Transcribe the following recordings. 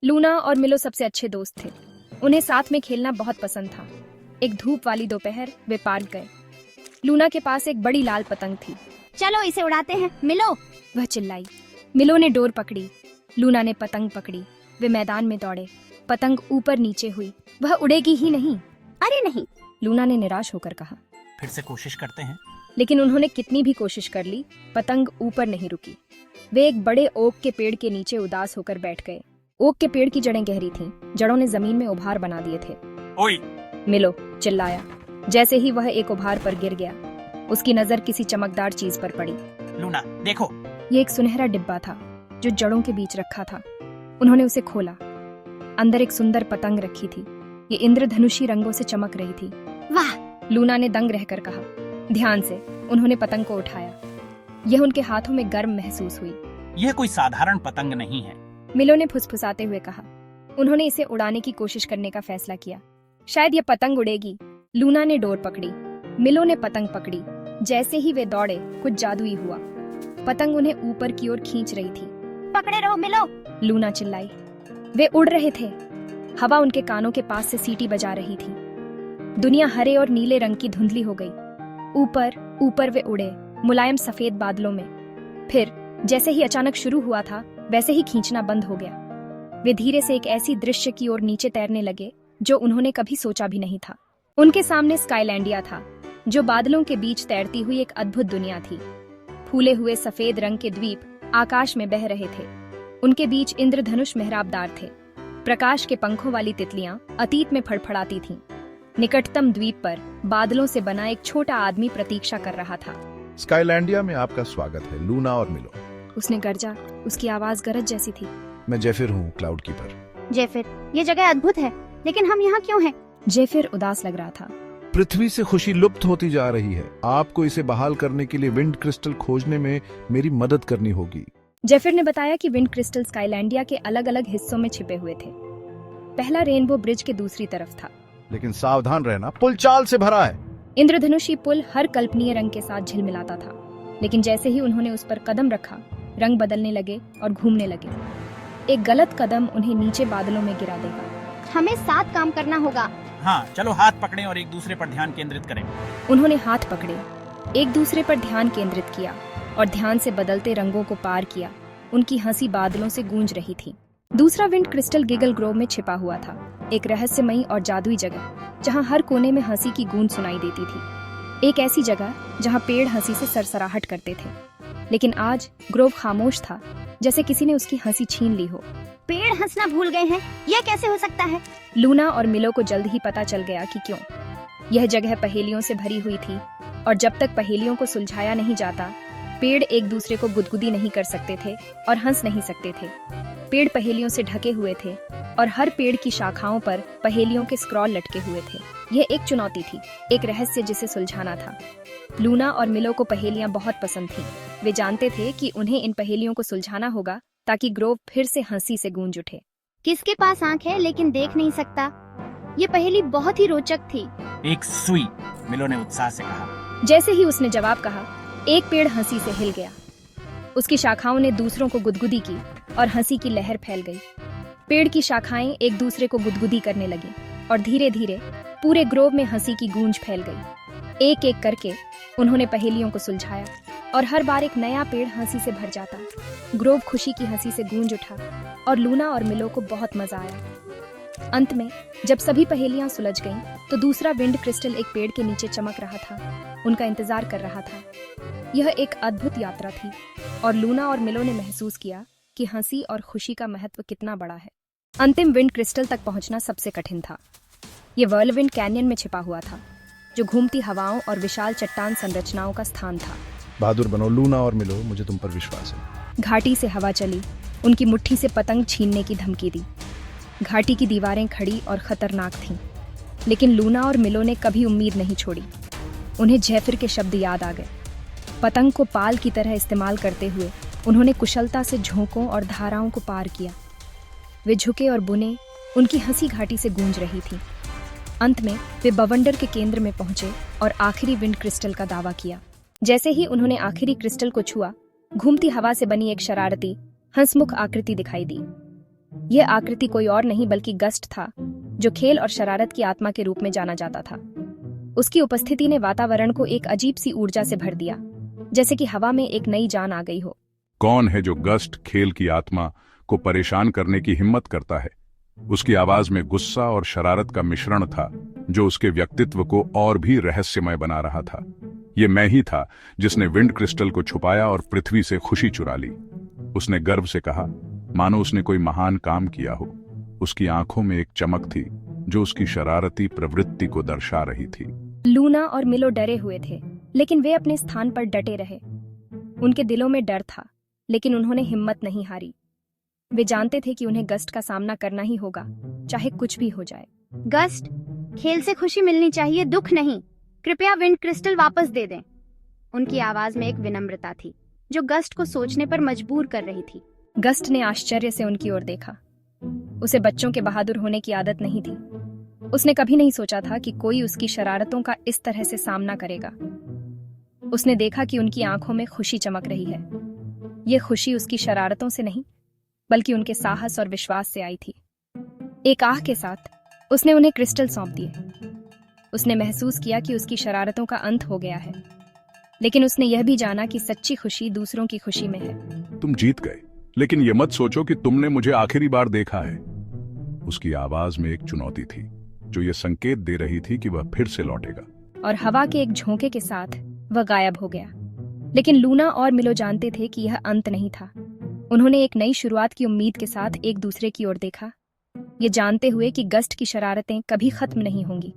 Luna और मिलो सबसे अच्छे दोस्त थे। उन्हें साथ में खेलना बहुत पसंद था। एक धूप वाली दोपहर वे पार्क गए। लूना के पास एक बड़ी लाल पतंग थी। चलो इसे उड़ाते हैं मिलो, वह चिल्लाई। मिलो ने डोर पकड़ी, लूना ने पतंग पकड़ी। वे मैदान में दौड़े। पतंग ऊपर नीचे हुई, वह उड़ेगी ही नहीं। अरे नहीं, लूना ने निराश होकर कहा। फिर से कोशिश करते हैं। लेकिन उन्होंने कितनी भी कोशिश कर ली, पतंग ऊपर नहीं रुकी। वे एक बड़े ओक के पेड़ के नीचे उदास होकर बैठ गए। ओक के पेड़ की जड़ें गहरी थीं, जड़ों ने जमीन में उभार बना दिए थे। ओए! मिलो चिल्लाया। जैसे ही वह एक उभार पर गिर गया, उसकी नजर किसी चमकदार चीज पर पड़ी। लूना देखो। ये एक सुनहरा डिब्बा था जो जड़ों के बीच रखा था। उन्होंने उसे खोला। अंदर एक सुंदर पतंग रखी थी। ये इंद्रधनुषी रंगों से चमक रही थी। वाह! लूना ने दंग रहकर कहा। ध्यान से उन्होंने पतंग को उठाया। यह उनके हाथों में गर्म महसूस हुई। यह कोई साधारण पतंग नहीं है। मिलो ने फुसफुसाते हुए कहा। उन्होंने इसे उड़ाने की कोशिश करने का फैसला किया। शायद यह पतंग उड़ेगी। लूना ने डोर पकड़ी, मिलो ने पतंग पकड़ी। जैसे ही वे दौड़े, कुछ जादुई हुआ। पतंग उन्हें ऊपर की ओर खींच रही थी। पकड़े रहो मिलो, लूना चिल्लाई। वे उड़ रहे थे। हवा उनके कानों के पास से सीटी बजा रही थी। दुनिया हरे और नीले रंग की धुंधली हो गई। ऊपर ऊपर वे उड़े, मुलायम सफेद बादलों में। फिर जैसे ही अचानक शुरू हुआ था, वैसे ही खींचना बंद हो गया। वे धीरे से एक ऐसी दृश्य की ओर नीचे तैरने लगे जो उन्होंने कभी सोचा भी नहीं था। उनके सामने स्काईलैंडिया था, जो बादलों के बीच तैरती हुई एक अद्भुत दुनिया थी। फूले हुए सफेद रंग के द्वीप आकाश में बह रहे थे। उनके बीच इंद्रधनुष मेहराबदार थे। प्रकाश के पंखों वाली तितलियां अतीत में फड़फड़ाती थीं। निकटतम द्वीप पर बादलों से बना एक छोटा आदमी प्रतीक्षा कर रहा था। स्काईलैंडिया में आपका स्वागत है लूना और मिलो। उसने गर्जा। उसकी आवाज गरज जैसी थी। मैं जेफिर हूँ, क्लाउड कीपर। जेफिर, ये जगह अद्भुत है, लेकिन हम यहाँ क्यों हैं? जेफिर उदास लग रहा था। पृथ्वी से खुशी लुप्त होती जा रही है। आपको इसे बहाल करने के लिए विंड क्रिस्टल खोजने में मेरी मदद करनी होगी। जेफिर ने बताया कि विंड क्रिस्टल स्काईलैंडिया के अलग अलग हिस्सों में छिपे हुए थे। पहला रेनबो ब्रिज के दूसरी तरफ था। लेकिन सावधान रहना, पुल चाल से भरा है। इंद्रधनुषी पुल हर कल्पनीय रंग के साथ झिलमिलाता था। लेकिन जैसे ही उन्होंने उस पर कदम रखा, रंग बदलने लगे और घूमने लगे। एक गलत कदम उन्हें नीचे बादलों में गिरा देगा। हमें साथ काम करना होगा। हाँ, चलो हाथ पकड़ें और एक दूसरे पर ध्यान केंद्रित करें। उन्होंने हाथ पकड़े, एक दूसरे पर ध्यान केंद्रित किया और ध्यान से बदलते रंगों को पार किया। उनकी हंसी बादलों से गूंज रही थी। दूसरा विंड क्रिस्टल गिगल ग्रोव में छिपा हुआ था, एक रहस्यमयी और जादुई जगह जहां हर कोने में हंसी की गूंज सुनाई देती थी। एक ऐसी जगह जहां पेड़ हंसी से सरसराहट करते थे। लेकिन आज ग्रोव खामोश था, जैसे किसी ने उसकी हंसी छीन ली हो। पेड़ हंसना भूल गए हैं, यह कैसे हो सकता है? लूना और मिलो को जल्द ही पता चल गया कि क्यों। यह जगह पहेलियों से भरी हुई थी और जब तक पहेलियों को सुलझाया नहीं जाता, पेड़ एक दूसरे को गुदगुदी नहीं कर सकते थे और हंस नहीं सकते थे। पेड़ पहेलियों से ढके हुए थे और हर पेड़ की शाखाओं पर पहेलियों के स्क्रॉल लटके हुए थे। यह एक चुनौती थी, एक रहस्य जिसे सुलझाना था। लूना और मिलो को पहेलियां बहुत पसंद थीं। वे जानते थे कि उन्हें इन पहेलियों को सुलझाना होगा ताकि ग्रोव फिर से हंसी से गूंज उठे। किसके पास आंख है लेकिन देख नहीं सकता? ये पहेली बहुत ही रोचक थी। एक सुई, मिलो ने उत्साह से कहा। जैसे ही उसने जवाब कहा, एक पेड़ हंसी से हिल गया। उसकी शाखाओं ने दूसरों को गुदगुदी की और हंसी की लहर फैल गई। पेड़ की शाखाएं एक दूसरे को गुदगुदी करने लगी और धीरे धीरे पूरे ग्रोव में हंसी की गूंज फैल गई। एक एक करके उन्होंने पहेलियों को सुलझाया और हर बार एक नया पेड़ हंसी से भर जाता। ग्रोव खुशी की हंसी से गूंज उठा और लूना और मिलो को बहुत मजा आया। अंत में जब सभी पहेलियां सुलझ गईं, तो दूसरा विंड क्रिस्टल एक पेड़ के नीचे चमक रहा था, उनका इंतजार कर रहा था। यह एक अद्भुत यात्रा थी और लूना और मिलो ने महसूस किया कि हंसी और खुशी का महत्व कितना बड़ा है। अंतिम विंड क्रिस्टल तक पहुंचना सबसे कठिन था। ये व्हर्लविंड कैनियन में छिपा हुआ था, जो घूमती हवाओं और विशाल चट्टान संरचनाओं का स्थान था। बहादुर बनो लूना और मिलो, मुझे तुम पर विश्वास है। घाटी से हवा चली, उनकी मुट्ठी से पतंग छीनने की धमकी दी। घाटी की दीवारें खड़ी और खतरनाक थीं, लेकिन लूना और मिलो ने कभी उम्मीद नहीं छोड़ी। उन्हें जेफिर के शब्द याद आ गए। पतंग को पाल की तरह इस्तेमाल करते हुए उन्होंने कुशलता से झोंकों और धाराओं को पार किया। वे झुके और बुने, उनकी हंसी घाटी से गूंज रही थी। अंत में वे बवंडर के केंद्र में पहुंचे और आखिरी विंड क्रिस्टल का दावा किया। जैसे ही उन्होंने आखिरी क्रिस्टल को छुआ, घूमती हवा से बनी एक शरारती, हंसमुख आकृति दिखाई दी। यह आकृति कोई और नहीं बल्कि गस्ट था, जो खेल और शरारत की आत्मा के रूप में जाना जाता था। उसकी उपस्थिति ने वातावरण को एक अजीब सी ऊर्जा से भर दिया, जैसे कि हवा में एक नई जान आ गई हो। कौन है जो गस्ट खेल की आत्मा को परेशान करने की हिम्मत करता है? उसकी आवाज में गुस्सा और शरारत का मिश्रण था, जो उसके व्यक्तित्व को और भी रहस्यमय बना रहा था। ये मैं ही था जिसने विंड क्रिस्टल को छुपाया और पृथ्वी से खुशी चुरा ली। उसने गर्व से कहा, मानो उसने कोई महान काम किया हो। उसकी आंखों में एक चमक थी जो उसकी शरारती प्रवृत्ति को दर्शा रही थी। लूना और मिलो डरे हुए थे, लेकिन वे अपने स्थान पर डटे रहे। उनके दिलों में डर था, लेकिन उन्होंने हिम्मत नहीं हारी। वे जानते थे कि उन्हें गस्ट का सामना करना ही होगा, चाहे कुछ भी हो जाए। गस्ट, खेल से खुशी मिलनी चाहिए, दुख नहीं। कृपया विंड क्रिस्टल वापस दे दें। उनकी आवाज में एक विनम्रता थी जो गस्ट को सोचने पर मजबूर कर रही थी। गस्ट ने आश्चर्य से उनकी ओर देखा। उसे बच्चों के बहादुर होने की आदत नहीं थी। उसने कभी नहीं सोचा था कि कोई उसकी शरारतों का इस तरह से सामना करेगा। उसने देखा कि उनकी आंखों में खुशी चमक रही है। यह खुशी उसकी शरारतों से नहीं, बल्कि उनके साहस और विश्वास से आई थी। एक आह के साथ उसने उन्हें क्रिस्टल सौंप दिए। उसने महसूस किया कि उसकी शरारतों का अंत हो गया है, लेकिन उसने यह भी जाना कि सच्ची खुशी दूसरों की खुशी में है। तुम जीत गए, लेकिन ये मत सोचो कि तुमने मुझे आखिरी बार देखा है। उसकी आवाज में एक चुनौती थी जो ये संकेत दे रही थी कि वह फिर से लौटेगा। और हवा के एक झोंके के साथ वह गायब हो गया। लेकिन लूना और मिलो जानते थे कि यह अंत नहीं था। उन्होंने एक नई शुरुआत की उम्मीद के साथ एक दूसरे की ओर देखा, ये जानते हुए कि गस्ट की शरारतें कभी खत्म नहीं होंगी,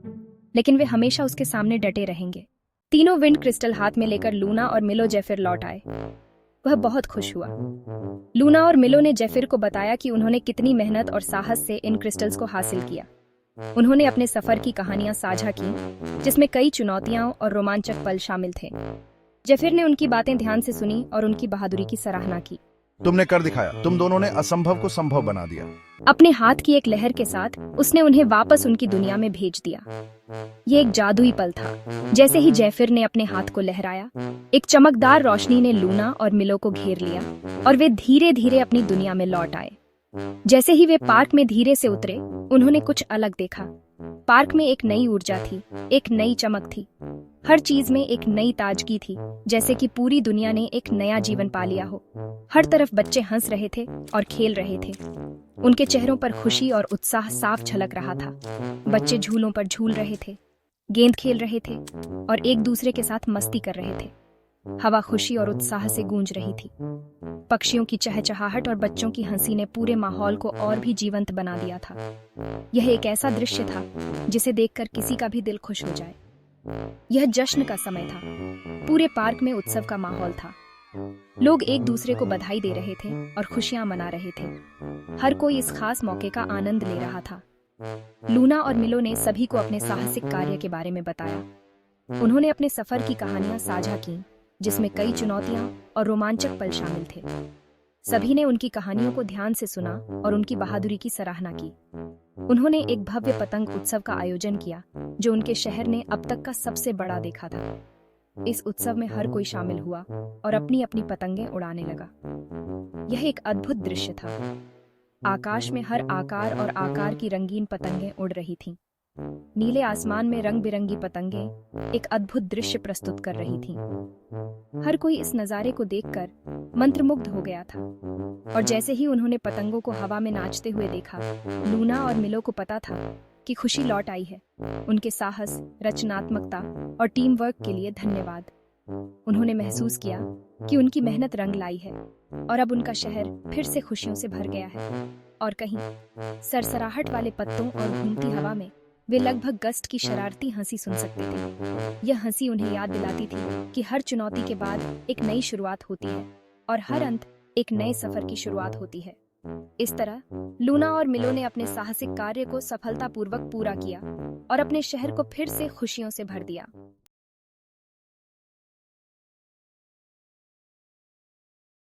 लेकिन वे हमेशा उसके सामने डटे रहेंगे। तीनों विंड क्रिस्टल हाथ में लेकर लूना और मिलो जेफिर लौट आए। वह बहुत खुश हुआ। लूना और मिलो ने जेफिर को बताया कि उन्होंने कितनी मेहनत और साहस से इन क्रिस्टल्स को हासिल किया। उन्होंने अपने सफर की कहानियां साझा की, जिसमें कई चुनौतियां और रोमांचक पल शामिल थे। जेफिर ने उनकी बातें ध्यान से सुनी और उनकी बहादुरी की सराहना की। तुमने कर दिखाया। तुम दोनों ने असंभव को संभव बना दिया। अपने हाथ की एक लहर के साथ उसने उन्हें वापस उनकी दुनिया में भेज दिया। ये एक जादुई पल था। जैसे ही जेफिर ने अपने हाथ को लहराया, एक चमकदार रोशनी ने लूना और मिलो को घेर लिया और वे धीरे धीरे अपनी दुनिया में लौट आए। जैसे ही वे पार्क में धीरे से उतरे, उन्होंने कुछ अलग देखा। पार्क में एक नई ऊर्जा थी, एक नई चमक थी। हर चीज में एक नई ताजगी थी, जैसे कि पूरी दुनिया ने एक नया जीवन पा लिया हो। हर तरफ बच्चे हंस रहे थे और खेल रहे थे। उनके चेहरों पर खुशी और उत्साह साफ झलक रहा था। बच्चे झूलों पर झूल रहे थे, गेंद खेल रहे थे और एक दूसरे के साथ मस्ती कर रहे थे। हवा खुशी और उत्साह से गूंज रही थी। पक्षियों की चहचहाहट और बच्चों की हंसी ने पूरे माहौल को और भी जीवंत बना दिया था। यह एक ऐसा दृश्य था जिसे देखकर किसी का भी दिल खुश हो जाए। यह जश्न का समय था। पूरे पार्क में उत्सव का माहौल था। लोग एक दूसरे को बधाई दे रहे थे और खुशियां मना रहे थे। हर कोई इस खास मौके का आनंद ले रहा था। लूना और मिलो ने सभी को अपने साहसिक कार्य के बारे में बताया। उन्होंने अपने सफर की कहानियां साझा की, जिसमें कई चुनौतियां और रोमांचक पल शामिल थे। सभी ने उनकी कहानियों को ध्यान से सुना और उनकी बहादुरी की सराहना की। उन्होंने एक भव्य पतंग उत्सव का आयोजन किया, जो उनके शहर ने अब तक का सबसे बड़ा देखा था। इस उत्सव में हर कोई शामिल हुआ और अपनी अपनी पतंगें उड़ाने लगा। यह एक अद्भुत दृश्य था। आकाश में हर आकार और आकार की रंगीन पतंगें उड़ रही थीं। नीले आसमान में रंग बिरंगी पतंगें एक अद्भुत दृश्य प्रस्तुत कर रही थीं। हर कोई इस नज़ारे को देखकर मंत्रमुग्ध हो गया था। और जैसे ही उन्होंने पतंगों को हवा में नाचते हुए देखा, लूना और मिलो को पता था कि खुशी लौट आई है। उनके साहस, रचनात्मकता और टीम वर्क के लिए धन्यवाद। उन्होंने महसूस किया कि उनकी मेहनत रंग लाई है और अब उनका शहर फिर से खुशियों से भर गया है। और कहीं सरसराहट वाले पत्तों और घूमती हवा में वे लगभग गस्ट की शरारती हंसी सुन सकते थे। यह हंसी उन्हें याद दिलाती थी कि हर चुनौती के बाद एक नई शुरुआत होती है और हर अंत एक नए सफर की शुरुआत होती है। इस तरह लूना और मिलो ने अपने साहसिक कार्य को सफलतापूर्वक पूरा किया और अपने शहर को फिर से खुशियों से भर दिया।